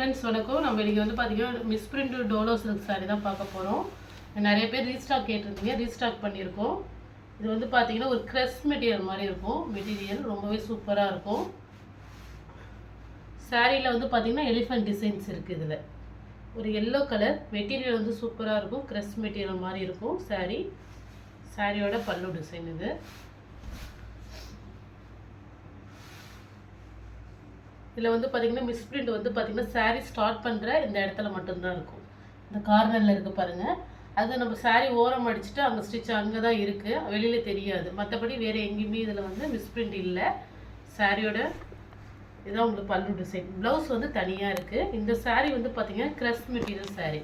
Friends வணக்கம். நம்ம இன்றைக்கி வந்து பார்த்திங்கன்னா மிஸ்பிரிண்ட் டோலோ சில்க் சாரீ தான் பார்க்க போகிறோம். நிறைய பேர் ரீஸ்டாக் கேட்டிருந்தீங்க, ரீஸ்டாக் பண்ணியிருக்கோம். இது வந்து பார்த்திங்கன்னா ஒரு க்ரெஸ் மெட்டீரியல் மாதிரி இருக்கும். மெட்டீரியல் ரொம்பவே சூப்பராக இருக்கும். சாரியில் வந்து பார்த்திங்கன்னா எலிஃபண்ட் டிசைன்ஸ் இருக்குது. இதில் ஒரு எல்லோ கலர் மெட்டீரியல் வந்து சூப்பராக இருக்கும். க்ரெஸ் மெட்டீரியல் மாதிரி இருக்கும் சாரியோட பல்லு டிசைன். இது இதில் வந்து பார்த்திங்கன்னா மிஸ்பிரிண்ட் வந்து பார்த்திங்கன்னா சாரீ ஸ்டார்ட் பண்ணுற இந்த இடத்துல மட்டும்தான் இருக்கும். இந்த கார்னரில் இருக்குது பாருங்கள். அது நம்ம சாரீ ஓரம் அடிச்சுட்டு அங்கே ஸ்டிச் அங்கே தான் இருக்குது, வெளியில் தெரியாது. மற்றபடி வேறு எங்கேயுமே இதில் வந்து மிஸ்பிரிண்ட் இல்லை. சாரியோட இதுதான் உங்களுக்கு பல்லு டிசைன். ப்ளவுஸ் வந்து தனியாக இருக்குது. இந்த சாரீ வந்து பார்த்திங்கன்னா க்ரெஸ் மெட்டீரியல் சாரீ.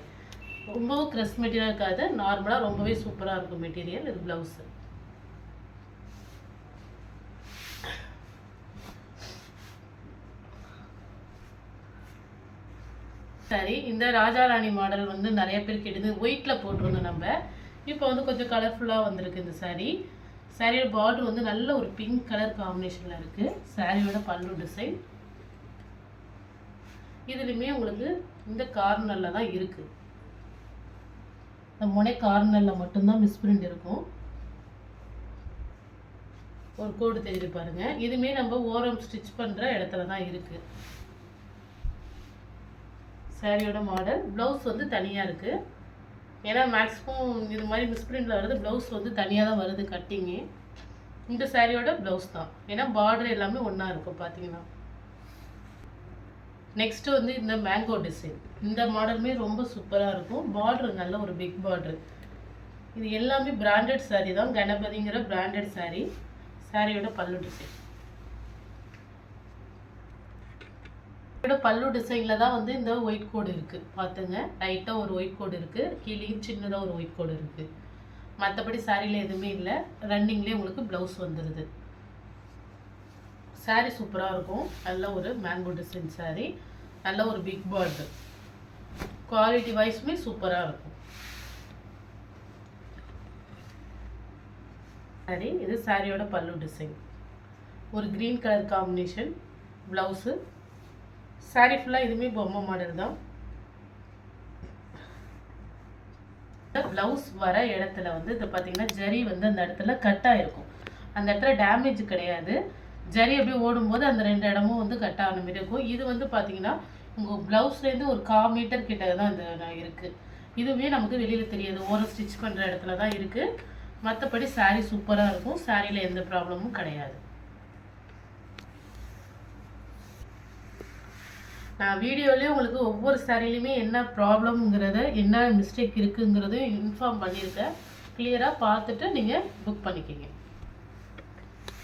ரொம்பவும் க்ரெஸ் மெட்டீரியல் இருக்காது, நார்மலாக ரொம்பவே சூப்பராக இருக்கும் மெட்டீரியல். இது ப்ளவுஸு. சரி, இந்த ராஜா ராணி மாடல் வந்து நிறைய பேர் கேட்டது. ஒயிட்டில் போட்டிருந்தோம் நம்ம. இப்போ வந்து கொஞ்சம் கலர்ஃபுல்லாக வந்திருக்கு இந்த சாரியோட பார்டர் வந்து நல்ல ஒரு பிங்க் கலர் காம்பினேஷனில் இருக்குது. சாரியோட பல்லு டிசைன் இதுலேயுமே உங்களுக்கு இந்த கார்னரில் தான் இருக்குது. இந்த முனை கார்னரில் மட்டும்தான் மிஸ்பிரிண்ட் இருக்கும். ஒரு கோடு தெரியுது பாருங்கள். இதுவுமே நம்ம ஓரம் ஸ்டிச் பண்ணுற இடத்துல தான் இருக்குது. சாரியோட மாடல். ப்ளவுஸ் வந்து தனியாக இருக்குது. ஏன்னா மேக்ஸிமம் இது மாதிரி மிஸ்பிரிண்டில் வருது, ப்ளவுஸ் வந்து தனியாக தான் வருது கட்டிங்கு. இந்த சாரியோட ப்ளவுஸ் தான், ஏன்னா பார்டர் எல்லாமே ஒன்றா இருக்கும் பார்த்தீங்கன்னா. நெக்ஸ்ட்டு வந்து இந்த மேங்கோ டிசைன். இந்த மாடலுமே ரொம்ப சூப்பராக இருக்கும். பார்டர் நல்ல ஒரு பிக் பார்டர். இது எல்லாமே பிராண்டட் சாரீ தான், கணபதிங்கிற பிராண்டட் சாரீ. சாரியோட பல்லு டிசைன். பல்லு டிசைனில் தான் வந்து இந்த ஒயிட் கோடு இருக்குது. பார்த்துங்க, லைட்டாக ஒரு ஒயிட் கோடு இருக்குது, கீழேயும் சின்னதாக ஒரு ஒயிட் கோடு இருக்குது. மற்றபடி சாரியில் எதுவுமே இல்லை. ரன்னிங்லேயே உங்களுக்கு ப்ளவுஸ் வந்துடுது. சாரீ சூப்பராக இருக்கும். நல்ல ஒரு மேங்கோ டிசைன் சாரீ, நல்ல ஒரு பிக் பார்டர். குவாலிட்டி வைஸுமே சூப்பராக இருக்கும். சரி, இது சாரியோட பல்லு டிசைன். ஒரு green colour combination blouse. Sari ஃபுல்லாக இதுவுமே பொம்மை மாடல் தான். ப்ளவுஸ் வர இடத்துல வந்து இது பார்த்தீங்கன்னா ஜரி வந்து அந்த இடத்துல கட் ஆகிருக்கும். அந்த இடத்துல டேமேஜ் கிடையாது. ஜரி அப்படியே ஓடும்போது அந்த ரெண்டு இடமும் வந்து கட் ஆன மாதிரி இருக்கும். இது வந்து பார்த்தீங்கன்னா உங்கள் ப்ளவுஸ்லேருந்து ஒரு 1/4 மீட்டர் கிட்ட தான் இந்த இருக்குது. இதுவுமே நமக்கு வெளியில் தெரியாது, ஓரம் ஸ்டிச் பண்ணுற இடத்துல தான் இருக்குது. மற்றபடி சாரீ சூப்பராக இருக்கும். சாரியில் எந்த ப்ராப்ளமும் கிடையாது. நான் வீடியோலேயே உங்களுக்கு ஒவ்வொரு சாரிலையுமே என்ன ப்ராப்ளம்ங்கிறத, என்ன மிஸ்டேக் இருக்குங்கிறதையும் இன்ஃபார்ம் பண்ணியிருக்கேன். கிளியராக பார்த்துட்டு நீங்கள் புக் பண்ணிக்கிங்க.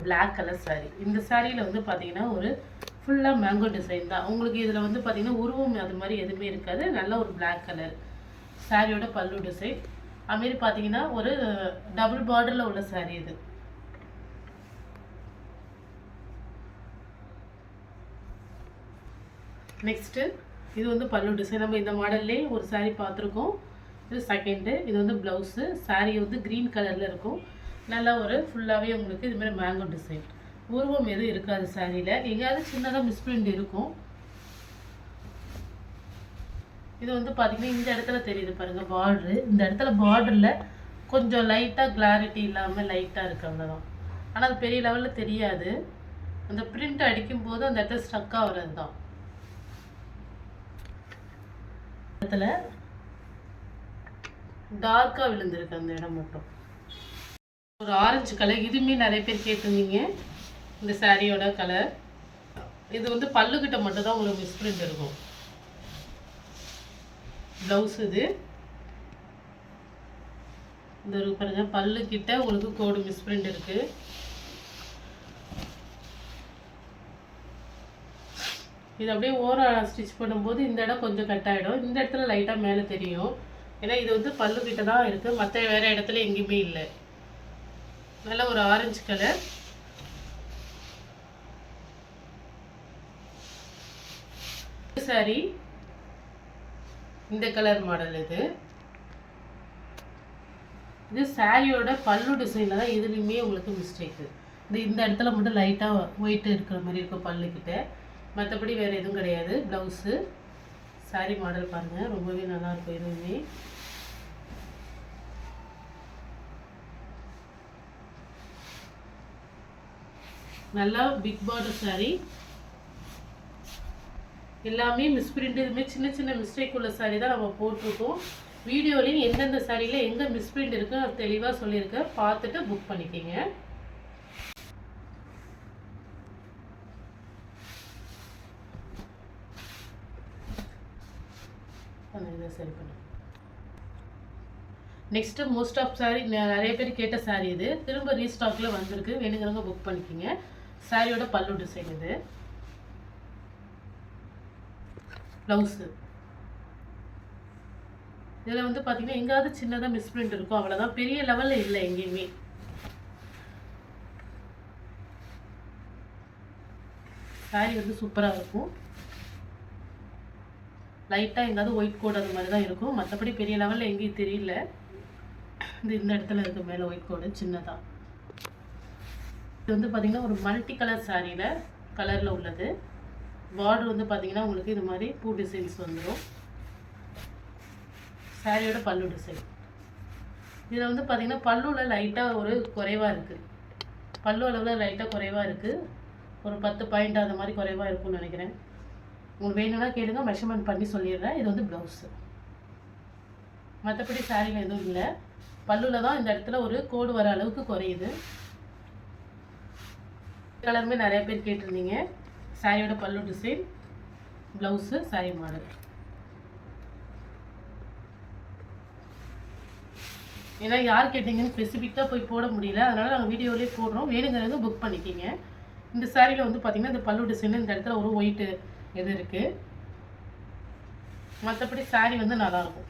Black colour sari. இந்த சாரியில் வந்து பார்த்தீங்கன்னா ஒரு ஃபுல்லாக மேங்கோ டிசைன் தான். உங்களுக்கு இதில் வந்து பார்த்தீங்கன்னா உருவம் அது மாதிரி எதுவுமே இருக்காது. நல்ல ஒரு பிளாக் கலர் சாரியோட பல்லு டிசைன். அதுமாரி பார்த்தீங்கன்னா ஒரு டபுள் பார்டரில் உள்ள சாரீ இது. நெக்ஸ்ட்டு இது வந்து பல்லு டிசைன். நம்ம இந்த மாடல்லே ஒரு சாரீ பார்த்துருக்கோம். இது செகண்டு. இது வந்து ப்ளவுஸு. சாரீ வந்து க்ரீன் கலரில் இருக்கும். நல்லா ஒரு ஃபுல்லாகவே உங்களுக்கு இதுமாதிரி மேங்கோ டிசைன். உருவம் எதுவும் இருக்காது சாரியில். எங்கேயாவது சின்னதாக மிஸ்பிரிண்ட் இருக்கும். இது வந்து பார்த்திங்கன்னா இந்த இடத்துல தெரியுது பாருங்கள் பார்ட்ரு. இந்த இடத்துல பார்டரில் கொஞ்சம் லைட்டாக கிளாரிட்டி இல்லாமல் லைட்டாக இருக்குது, அவ்வளோதான். ஆனால் அது பெரிய லெவலில் தெரியாது. அந்த பிரிண்ட் அடிக்கும்போது அந்த இடத்துல ஸ்டக்காக வர்றது தான். இடத்துல டார்க்காக விழுந்திருக்கு அந்த இடம் மட்டும். ஒரு ஆரஞ்சு கலர். இதுவுமே நிறைய பேர் கேட்டிருந்தீங்க இந்த சாரியோட கலர். இது வந்து பல்லுக்கிட்ட மட்டும்தான் உங்களுக்கு மிஸ்பிரிண்ட் இருக்கும். ப்ளவுஸ் இது. இந்த பாருங்க, பல்லுக்கிட்ட உங்களுக்கு கோடு மிஸ்பிரிண்ட் இருக்குது. இது அப்படியே ஓரம் ஸ்டிச் பண்ணும்போது இந்த இடம் கொஞ்சம் கட் ஆகிடும். இந்த இடத்துல லைட்டாக மேலே தெரியும். ஏன்னா இது வந்து பல்லுக்கிட்ட தான் இருக்குது, மற்ற வேறு இடத்துல எங்கேயுமே இல்லை. நல்ல ஒரு ஆரஞ்சு கலர். சாரி இந்த கலர் மாடல். இது சாரியோட பல்லு டிசைனில் தான் இதுலேயுமே உங்களுக்கு மிஸ்டேக்கு. இந்த இடத்துல மட்டும் லைட்டாக ஒயிட் இருக்கிற மாதிரி இருக்கும் பல்லுக்கிட்ட. மற்றபடி வேறு எதுவும் கிடையாது. ப்ளவுஸு சாரி மாடல் பாருங்கள், ரொம்பவே நல்லாயிருக்கும். இதுவுமே நல்லா பிக் பார்டர் சாரி. எல்லாமே மிஸ்பிரிண்ட், இதுமாரி சின்ன சின்ன மிஸ்டேக் உள்ள சாரி தான் நம்ம போட்டிருக்கோம். வீடியோலையும் எந்தெந்த சாரியில் எங்கே மிஸ்பிரிண்ட் இருக்குன்னு அது தெளிவாக சொல்லியிருக்கேன். பார்த்துட்டு புக் பண்ணிக்கிங்க. சரி பண்ணு. நெக்ஸ்ட்டு மோஸ்ட் ஆஃப் சாரி நிறைய பேர் கேட்ட சாரி இது திரும்ப ரீஸ்டாக்கில் வந்திருக்கு. வேணுங்கிறவங்க புக் பண்ணிக்கிங்க. சாரியோட பல்லு டிசைன் இது. ப்ளவுஸு இதில் வந்து பார்த்தீங்கன்னா எங்காவது சின்னதாக மிஸ்பிரிண்ட் இருக்கும், அவ்வளோதான். பெரிய லெவலில் இல்லை எங்கேயுமே. சாரி வந்து சூப்பராக இருக்கும். லைட்டாக எங்காவது ஒயிட் கோட் அது மாதிரி தான் இருக்கும், மற்றபடி பெரிய லெவலில் எங்கேயும் தெரியல. இந்த இடத்துல இருக்குது மேலே ஒயிட் கோடு சின்னதாக. இது வந்து பார்த்திங்கன்னா ஒரு மல்டி கலர் சாரியில் கலரில் உள்ளது. பார்டர் வந்து பார்த்திங்கன்னா உங்களுக்கு இது மாதிரி பூ டிசைன்ஸ் வந்துடும். சாரியோட பல்லு டிசைன். இதில் வந்து பார்த்திங்கன்னா பல்லுவில் லைட்டாக ஒரு குறைவாக இருக்குது. பல்லு அளவில் லைட்டாக குறைவாக இருக்குது. ஒரு 10 பாயிண்ட் அந்த மாதிரி குறைவாக இருக்கும்னு நினைக்கிறேன். உங்களுக்கு வேணும்னா கேளுங்க, மெஷர்மெண்ட் பண்ணி சொல்லிடுறேன். இது வந்து ப்ளவுஸு. மற்றபடி சாரியில் எதுவும் இல்லை. பல்லுவில் தான் இந்த இடத்துல ஒரு கோடு வர அளவுக்கு குறையுது. கலருமே நிறைய பேர் கேட்டிருந்தீங்க. சாரியோட பல்லு டிசைன், ப்ளவுஸு, சாரி மாடல். ஏன்னா யார் கேட்டிங்கன்னு ஸ்பெசிஃபிக்காக போய் போட முடியல, அதனால் நாங்கள் வீடியோவிலே போடுறோம். வேணுங்கிறத புக் பண்ணிக்கிங்க. இந்த சாரியில் வந்து பார்த்திங்கன்னா இந்த பல்லு டிசைன் இந்த இடத்துல ஒரு ஒயிட்டு இது இருக்குது. மற்றபடி சாரி வந்து நல்லாயிருக்கும்.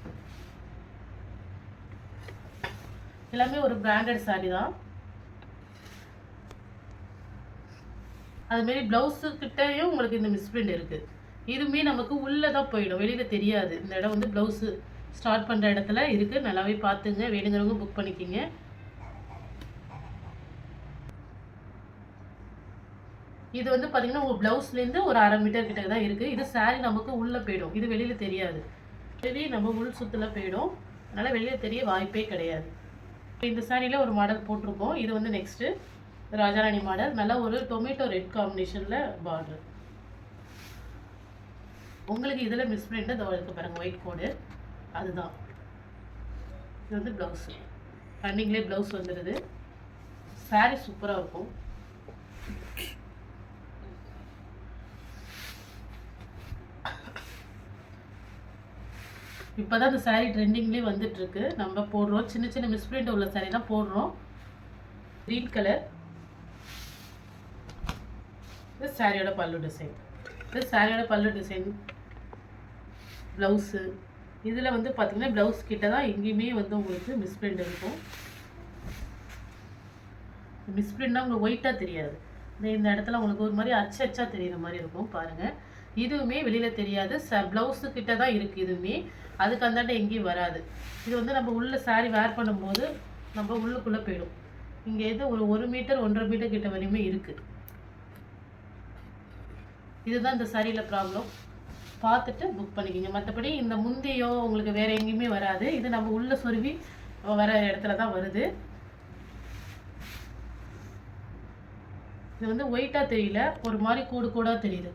எல்லாமே ஒரு பிராண்டட் சாரி தான். அதுமாரி ப்ளவுஸு கிட்டையும் உங்களுக்கு இந்த மிஸ்பிரிண்ட் இருக்குது. இதுவுமே நமக்கு உள்ளே தான் போயிடும், வெளியில் தெரியாது. இந்த இடம் வந்து ப்ளவுஸு ஸ்டார்ட் பண்ணுற இடத்துல இருக்குது. நல்லாவே பார்த்துங்க. வேணுங்கிறவங்க புக் பண்ணிக்கிங்க. இது வந்து பார்த்திங்கன்னா உங்கள் ப்ளவுஸ்லேருந்து ஒரு 1/2 மீட்டர் கிட்ட தான் இருக்குது. இது சாரி நமக்கு உள்ளே போயிடும், இது வெளியில் தெரியாது. வெளியே நம்ம உள் சுற்றில் போயிடும், அதனால் வெளியில் தெரிய வாய்ப்பே கிடையாது. இந்த சாரியில் ஒரு மாடல் போட்டிருக்கோம். இது வந்து நெக்ஸ்ட்டு ராஜாராணி மாடல். நல்லா ஒரு டொமேட்டோ ரெட் காம்பினேஷனில் பார்டர். உங்களுக்கு இதில் மிஸ் பண்ணிட்டு இந்த இருக்க பாருங்கள் ஒயிட் கோடு, அதுதான். இது வந்து ப்ளவுஸு. ரன்னிங்லேயே ப்ளவுஸ் வந்துடுது. சாரி சூப்பராக இருக்கும். இப்போ தான் இந்த சாரீ ட்ரெண்டிங்லேயே வந்துட்டுருக்கு. நம்ம போடுறோம், சின்ன சின்ன மிஸ்பிரிண்ட் உள்ள சாரீ தான் போடுறோம். Green colour. இது சாரியோட பல்லு டிசைன். இது சாரியோட பல்லு டிசைன். ப்ளவுஸு இதில் வந்து பார்த்திங்கன்னா ப்ளவுஸ் கிட்ட தான் எங்கேயுமே வந்து உங்களுக்கு மிஸ்பிரிண்ட் இருக்கும். மிஸ்பிரிண்ட்னா உங்களுக்கு ஒயிட்டாக தெரியாது. இந்த இடத்துல உங்களுக்கு ஒரு மாதிரி அச்சா தெரியுற மாதிரி இருக்கும் பாருங்கள். இதுவுமே வெளியில் தெரியாது. ப்ளவுஸு கிட்ட தான் இருக்குது. இதுவுமே அதுக்கு அந்தாண்ட எங்கேயும் வராது. இது வந்து நம்ம உள்ள சாரி வேர் பண்ணும்போது நம்ம உள்ளுக்குள்ளே போயிடும். இங்கே எது ஒரு 1 மீட்டர் 1.5 மீட்டர் கிட்ட வரையுமே இருக்குது. இதுதான் இந்த சாரியில் ப்ராப்ளம். பார்த்துட்டு புக் பண்ணிக்கிங்க. மற்றபடி இந்த முந்தியோ உங்களுக்கு வேறு எங்கேயுமே வராது. இது நம்ம உள்ள சொருவி வர இடத்துல தான் வருது. இது வந்து ஒயிட்டாக தெரியல, ஒரு மாதிரி கூடு கூடாக தெரியுது.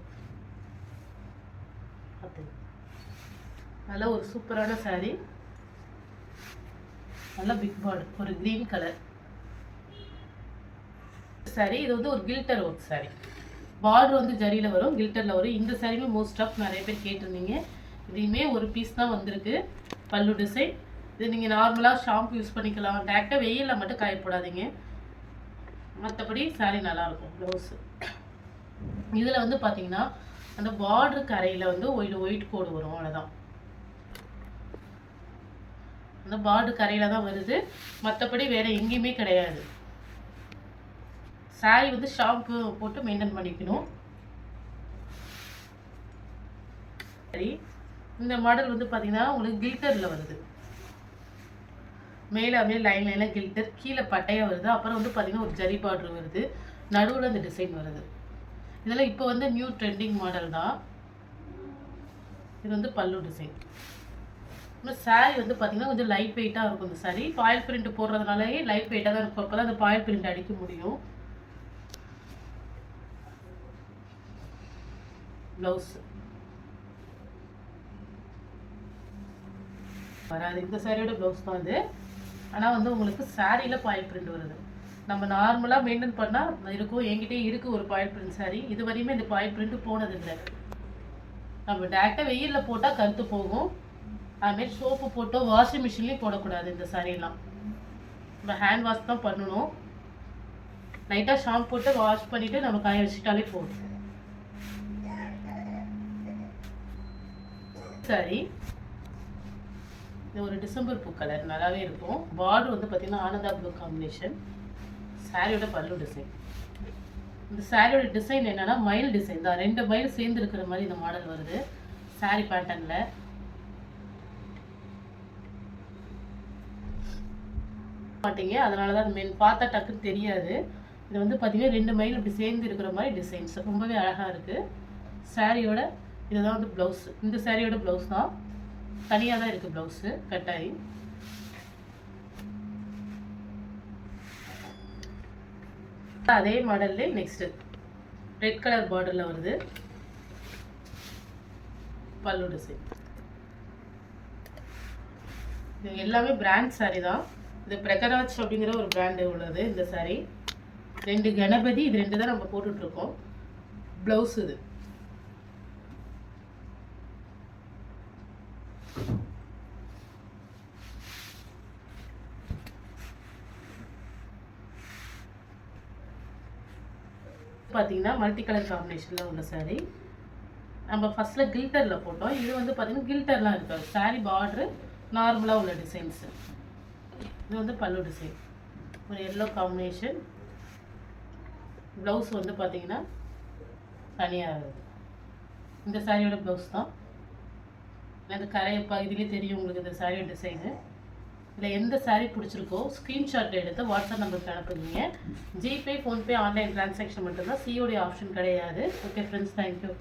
நல்லா ஒரு சூப்பரான சாரீ. நல்லா பிக் பார்டர், ஒரு க்ரீன் கலர் சாரீ. இது வந்து ஒரு கில்டர் ஒர்க் சாரீ. பார்டர் வந்து ஜரியில் வரும், கில்டரில் வரும். இந்த சாரியுமே மோஸ்ட் ஆஃப் நிறைய பேர் கேட்டிருந்தீங்க. இதையுமே ஒரு பீஸ் தான் வந்திருக்கு. பல்லு டிசைன். இது நீங்கள் நார்மலாக ஷாம்பு யூஸ் பண்ணிக்கலாம். டேரெக்டாக வெயிலில் மட்டும் காய போடாதீங்க. மற்றபடி சாரீ நல்லாயிருக்கும். ப்ளவுஸு இதில் வந்து பார்த்தீங்கன்னா அந்த பார்டர் கரையில் வந்து ஒயிட் கோடு வரும், அவ்வளோதான். அந்த பார்டர் கரையில் தான் வருது, மற்றபடி வேறு எங்கேயுமே கிடையாது. சாரி வந்து ஷாம்பு போட்டு மெயின்டைன் பண்ணிக்கணும். சரி, இந்த மாடல் வந்து பார்த்தீங்கன்னா உங்களுக்கு கில்டரில் வருது. மேலே அப்படியே லைன்லாம் கில்டர், கீழே பட்டையாக வருது. அப்புறம் வந்து பார்த்தீங்கன்னா ஒரு ஜரி பார்டர் வருது, நடுவில் இந்த டிசைன் வருது. இதெல்லாம் இப்போ வந்து நியூ ட்ரெண்டிங் மாடல் தான். இது வந்து பல்லு டிசைன். இன்னும் saree வந்து பார்த்தீங்கன்னா கொஞ்சம் லைட் வெயிட்டாக இருக்கும். இந்த saree பாயில் பிரிண்ட் போடுறதுனாலே லைட் வெயிட்டாக தான் இருக்கும். அப்போ தான் அந்த பாயில் பிரிண்ட் அடிக்க முடியும். ப்ளவுஸ் வராது. இந்த சாரியோட ப்ளவுஸ் தான் இது. ஆனால் வந்து உங்களுக்கு சாரியில் பாயில் பிரிண்ட் வருது. நம்ம நார்மலாக மெயின்டைன் பண்ணால் இருக்கும். என்கிட்டே இருக்குது ஒரு பாயில் பிரிண்ட் சாரி. இது வரையுமே இந்த பாயில் பிரிண்ட் போனதில்லை. நம்ம டேரெக்டாக வெயிலில் போட்டால் கருத்து போகும். அதுமாரி சோப்பு போட்டோ வாஷிங் மிஷின்லேயும் போடக்கூடாது. இந்த சாரியெல்லாம் நம்ம ஹேண்ட் வாஷ் தான் பண்ணணும். லைட்டாக ஷாம்பு போட்டு வாஷ் பண்ணிவிட்டு நம்ம காய வச்சுட்டாலே போதும். சாரி இது ஒரு டிசம்பர் பூ கலர் நல்லாவே இருக்கும். பார்டர் வந்து பார்த்தீங்கன்னா ஆனந்தா ப்ளூ காம்பினேஷன். சாரியோட பல்லு டிசைன். இந்த சாரியோட டிசைன் என்னன்னா மயில் டிசைன் தான். 2 மயில் சேர்ந்து இருக்கிற மாதிரி இந்த மாடல் வருது சாரி பேட்டர்ன்ல. மாட்டீங்க, அதனால தான் மெயின் பார்த்தா டக்குன்னு தெரியாது. இது வந்து பார்த்தீங்கன்னா 2 மயில் இப்படி சேர்ந்து இருக்கிற மாதிரி டிசைன்ஸ் ரொம்பவே அழகாக இருக்குது. சாரியோட இதுதான் வந்து ப்ளவுஸ். இந்த சாரியோட ப்ளவுஸ் தான் தனியாக தான் இருக்குது. ப்ளவுஸு கட்டாயி அதே மாடல்லே நெக்ஸ்ட்டு ரெட் கலர் பார்டரில் வருது பல்லு டிசைன். இது எல்லாமே பிராண்ட் சாரி தான். இது பிரகராஜ் அப்படிங்கிற ஒரு பிராண்டு உள்ளது இந்த சாரி. 2 கணபதி இது 2 தான் நம்ம போட்டுட்ருக்கோம். ப்ளவுஸ் இது பார்த்தீங்கன்னா மல்டி கலர் காம்பினேஷனில் உள்ள சாரீ. நம்ம ஃபஸ்ட்டில் கில்டரில் போட்டோம். இது வந்து பார்த்தீங்கன்னா கில்டர்லாம் இருக்காது. சாரீ பார்ட்ரு நார்மலாக உள்ள டிசைன்ஸு. இது வந்து பல்லு டிசைன் ஒரு எல்லோ காம்பினேஷன். ப்ளவுஸ் வந்து பார்த்தீங்கன்னா தனியாக வருது. இந்த சாரியோட ப்ளவுஸ் தான். அந்த கரையை பகுதியிலே தெரியும் உங்களுக்கு இந்த சாரியோட டிசைனு. இதில் எந்த சாரீ பிடிச்சிருக்கோ ஸ்க்ரீன்ஷாட் எடுத்து வாட்ஸ்அப் நம்பருக்கு அனுப்புங்க. ஜிபே, ஃபோன்பே, ஆன்லைன் டிரான்சாக்ஷன் மட்டும்தான். சிஓடி ஆப்ஷன் கிடையாது. Okay friends, thank you.